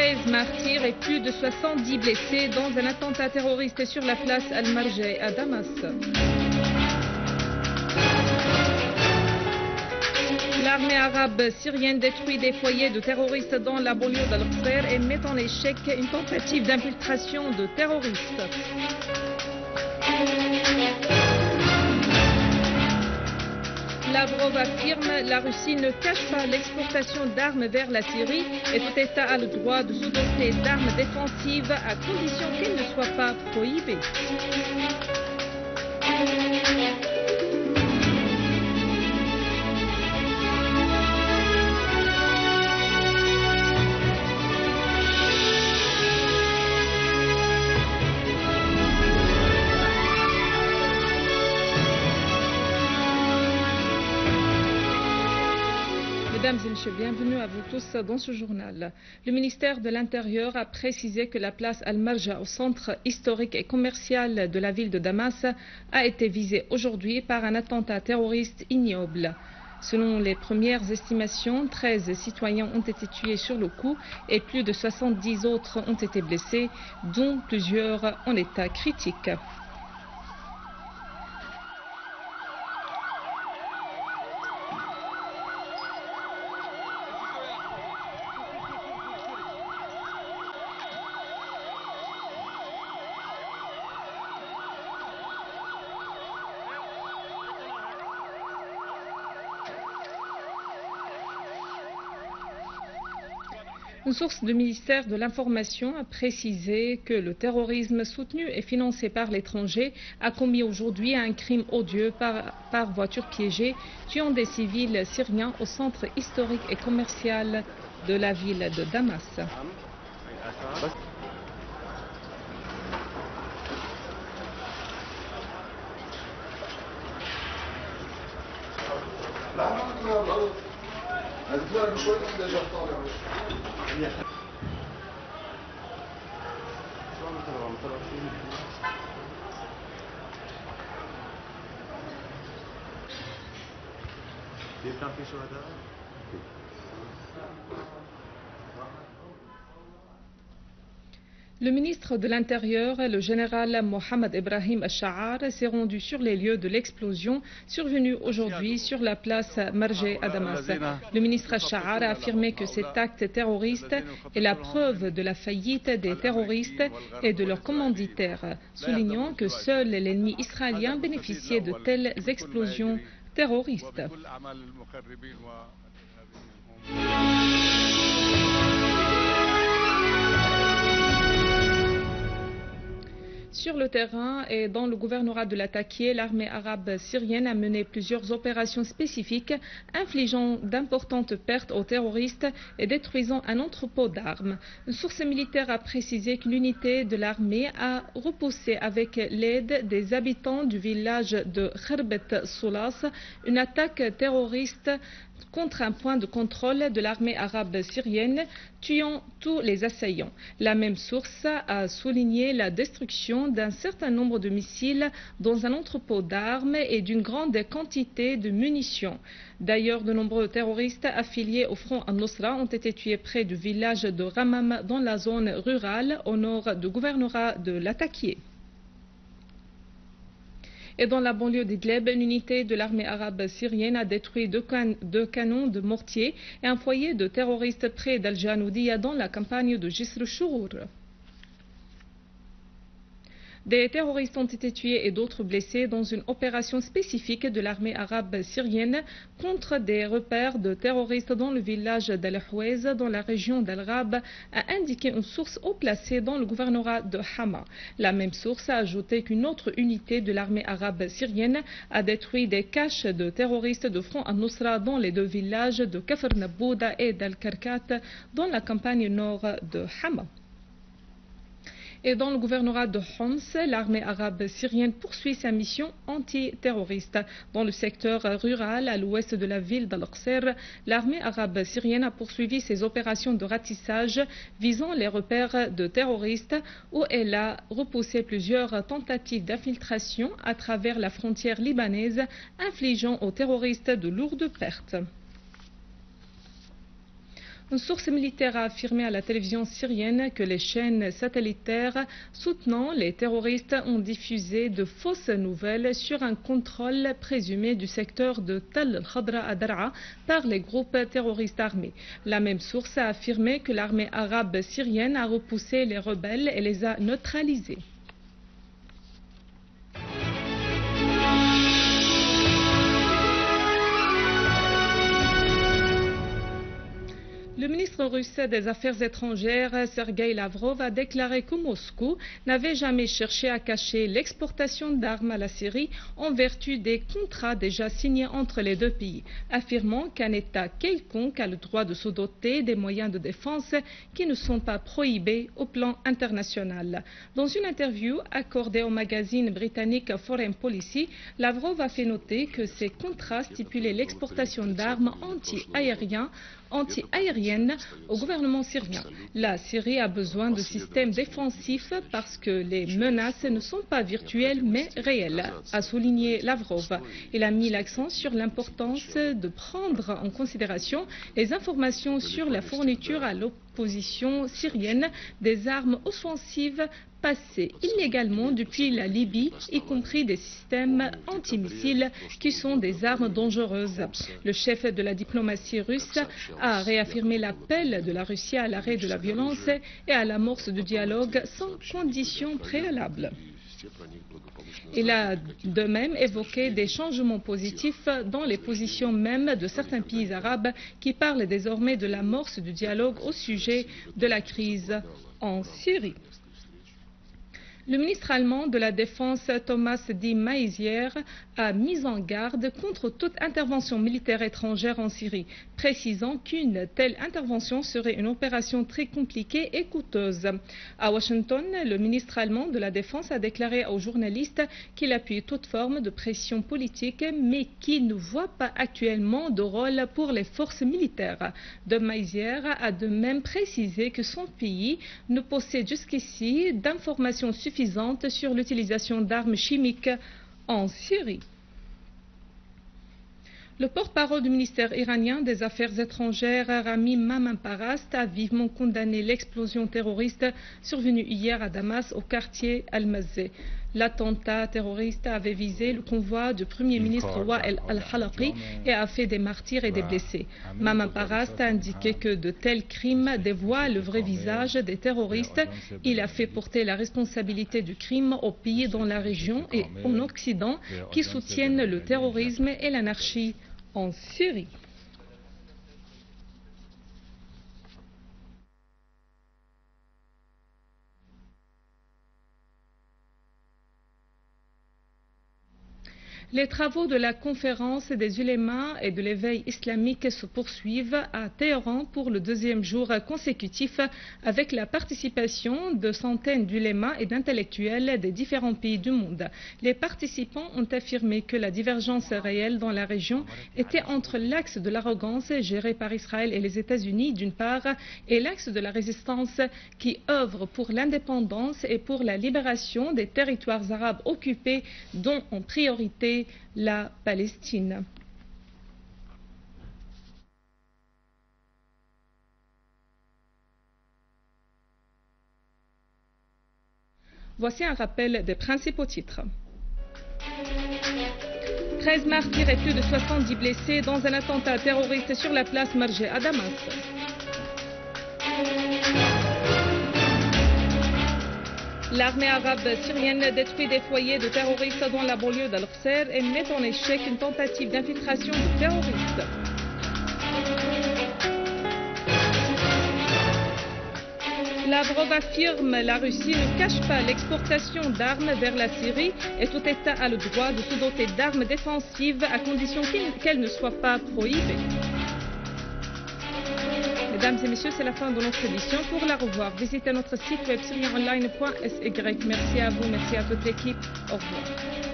13 martyrs et plus de 70 blessés dans un attentat terroriste sur la place Al-Marja à Damas. L'armée arabe syrienne détruit des foyers de terroristes dans la banlieue d'Al-Qusayr et met en échec une tentative d'infiltration de terroristes. Lavrov affirme que la Russie ne cache pas l'exportation d'armes vers la Syrie et tout État a le droit de se doter d'armes défensives à condition qu'elles ne soient pas prohibées. Mesdames et messieurs, bienvenue à vous tous dans ce journal. Le ministère de l'Intérieur a précisé que la place Al-Marja, au centre historique et commercial de la ville de Damas, a été visée aujourd'hui par un attentat terroriste ignoble. Selon les premières estimations, 13 citoyens ont été tués sur le coup et plus de 70 autres ont été blessés, dont plusieurs en état critique. Une source du ministère de l'Information a précisé que le terrorisme soutenu et financé par l'étranger a commis aujourd'hui un crime odieux par voiture piégée, tuant des civils syriens au centre historique et commercial de la ville de Damas. Le ministre de l'Intérieur, le général Mohamed Ibrahim Al-Sha'ar, s'est rendu sur les lieux de l'explosion survenue aujourd'hui sur la place Marja à Damas. Le ministre Al-Sha'ar a affirmé que cet acte terroriste est la preuve de la faillite des terroristes et de leurs commanditaires, soulignant que seul l'ennemi israélien bénéficiait de telles explosions terroristes. Sur le terrain et dans le gouvernorat de l'Ataquié, l'armée arabe syrienne a mené plusieurs opérations spécifiques, infligeant d'importantes pertes aux terroristes et détruisant un entrepôt d'armes. Une source militaire a précisé qu'une unité de l'armée a repoussé avec l'aide des habitants du village de Kharbet Soulas une attaque terroriste contre un point de contrôle de l'armée arabe syrienne, tuant tous les assaillants. La même source a souligné la destruction d'un certain nombre de missiles dans un entrepôt d'armes et d'une grande quantité de munitions. D'ailleurs, de nombreux terroristes affiliés au Front Al-Nusra ont été tués près du village de Ramam dans la zone rurale au nord du gouvernorat de l'Ataquié. Et dans la banlieue d'Idlib, une unité de l'armée arabe syrienne a détruit deux canons de mortier et un foyer de terroristes près d'Al-Janoudiya dans la campagne de Jisr Shourour. Des terroristes ont été tués et d'autres blessés dans une opération spécifique de l'armée arabe syrienne contre des repères de terroristes dans le village d'Al-Houez, dans la région d'Al-Rab, a indiqué une source haut placée dans le gouvernorat de Hama. La même source a ajouté qu'une autre unité de l'armée arabe syrienne a détruit des caches de terroristes de Front Al-Nusra dans les deux villages de Kafr Nabouda et d'Al-Karkat dans la campagne nord de Hama. Et dans le gouvernorat de Homs, l'armée arabe syrienne poursuit sa mission antiterroriste. Dans le secteur rural à l'ouest de la ville d'Al-Qusayr, l'armée arabe syrienne a poursuivi ses opérations de ratissage visant les repères de terroristes où elle a repoussé plusieurs tentatives d'infiltration à travers la frontière libanaise, infligeant aux terroristes de lourdes pertes. Une source militaire a affirmé à la télévision syrienne que les chaînes satellitaires soutenant les terroristes ont diffusé de fausses nouvelles sur un contrôle présumé du secteur de Tal al-Khadra à Daraa par les groupes terroristes armés. La même source a affirmé que l'armée arabe syrienne a repoussé les rebelles et les a neutralisés. Le ministre russe des Affaires étrangères, Sergueï Lavrov, a déclaré que Moscou n'avait jamais cherché à cacher l'exportation d'armes à la Syrie en vertu des contrats déjà signés entre les deux pays, affirmant qu'un État quelconque a le droit de se doter des moyens de défense qui ne sont pas prohibés au plan international. Dans une interview accordée au magazine britannique Foreign Policy, Lavrov a fait noter que ces contrats stipulaient l'exportation d'armes anti-aériennes au gouvernement syrien. La Syrie a besoin de systèmes défensifs parce que les menaces ne sont pas virtuelles mais réelles, a souligné Lavrov. Il a mis l'accent sur l'importance de prendre en considération les informations sur la fourniture à l'opposition syrienne des armes offensives passées illégalement depuis la Libye, y compris des systèmes antimissiles qui sont des armes dangereuses. Le chef de la diplomatie russe a réaffirmé l'appel de la Russie à l'arrêt de la violence et à l'amorce du dialogue sans conditions préalables. Il a de même évoqué des changements positifs dans les positions même de certains pays arabes qui parlent désormais de l'amorce du dialogue au sujet de la crise en Syrie. Le ministre allemand de la Défense, Thomas de Maizière, a mis en garde contre toute intervention militaire étrangère en Syrie, précisant qu'une telle intervention serait une opération très compliquée et coûteuse. À Washington, le ministre allemand de la Défense a déclaré aux journalistes qu'il appuie toute forme de pression politique, mais qu'il ne voit pas actuellement de rôle pour les forces militaires. De Maizière a de même précisé que son pays ne possède jusqu'ici d'informations suffisantes sur l'utilisation d'armes chimiques en Syrie. Le porte-parole du ministère iranien des Affaires étrangères, Rami Mammanparast, a vivement condamné l'explosion terroriste survenue hier à Damas au quartier Al-Mazeh. L'attentat terroriste avait visé le convoi du Premier ministre Wael al-Halaqi et a fait des martyrs et des blessés. Mammanparast a indiqué que de tels crimes dévoilent le vrai visage des terroristes. Il a fait porter la responsabilité du crime aux pays dans la région et en Occident qui soutiennent le terrorisme et l'anarchie en Syrie. Les travaux de la conférence des ulémas et de l'éveil islamique se poursuivent à Téhéran pour le deuxième jour consécutif avec la participation de centaines d'ulémas et d'intellectuels des différents pays du monde. Les participants ont affirmé que la divergence réelle dans la région était entre l'axe de l'arrogance géré par Israël et les États-Unis d'une part et l'axe de la résistance qui œuvre pour l'indépendance et pour la libération des territoires arabes occupés dont en priorité la Palestine. Voici un rappel des principaux titres. 13 martyrs et plus de 70 blessés dans un attentat terroriste sur la place Marjeh à Damas. L'armée arabe syrienne détruit des foyers de terroristes dans la banlieue d'Al-Qusayr et met en échec une tentative d'infiltration de terroristes. Lavrov affirme la Russie ne cache pas l'exportation d'armes vers la Syrie et tout État a le droit de se doter d'armes défensives à condition qu'elles ne soient pas prohibées. Mesdames et messieurs, c'est la fin de notre édition. Pour la revoir, visitez notre site web syrienonline.sy. Merci à vous, merci à toute l'équipe. Au revoir.